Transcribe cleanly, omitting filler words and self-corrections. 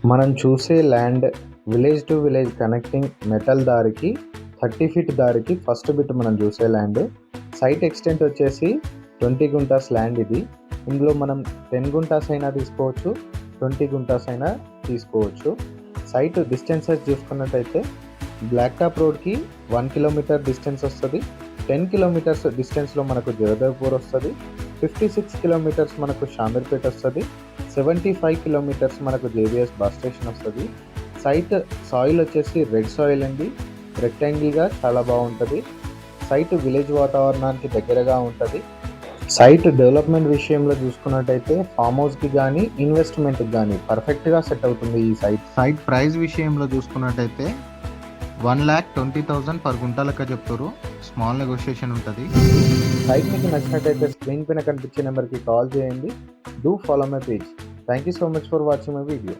మనం చూసే land village to village connecting metal దారికి 30 ఫీట్ దారికి ఫస్ట్ బిట్ మనం చూసే ల్యాండ్. సైట్ ఎక్స్టెంట్ వచ్చేసి 20 గుంటాస్ ల్యాండ్ ఇది. ఇందులో మనం 10 గుంటాస్ అయినా తీసుకోవచ్చు, 20 గుంటాస్ అయినా తీసుకోవచ్చు. సైట్ డిస్టెన్సెస్ చూసుకున్నట్టయితే బ్లాక్ టాప్ రోడ్కి 1 కిలోమీటర్ డిస్టెన్స్ వస్తుంది. 10 కిలోమీటర్స్ డిస్టెన్స్లో మనకు జగదేవ్పూర్ వస్తుంది. 56 కిలోమీటర్స్ మనకు షామీర్పేట వస్తుంది. 75 కిలోమీటర్స్ మనకు జేబీఎస్ బస్ స్టేషన్ వస్తుంది. సైట్ సాయిల్ వచ్చేసి రెడ్ సాయిల్ అండి, రెక్టాంగిల్గా చాలా బాగుంటుంది. సైట్ విలేజ్ వాతావరణానికి దగ్గరగా ఉంటుంది. సైట్ డెవలప్మెంట్ విషయంలో చూసుకున్నట్టయితే ఫామ్ హౌస్కి కానీ ఇన్వెస్ట్మెంట్కి కానీ పర్ఫెక్ట్గా సెట్ అవుతుంది ఈ సైట్. సైట్ ప్రైస్ విషయంలో చూసుకున్నట్టయితే 1,20,000 పర్ గుంటా లెక్క చెప్తారు. స్మాల్ నెగోషియేషన్ ఉంటుంది. సైట్ మీకు నచ్చినట్టయితే స్క్రీన్ పైన కనిపించే నెంబర్కి కాల్ చేయండి. Do follow my page. Thank you so much for watching my video.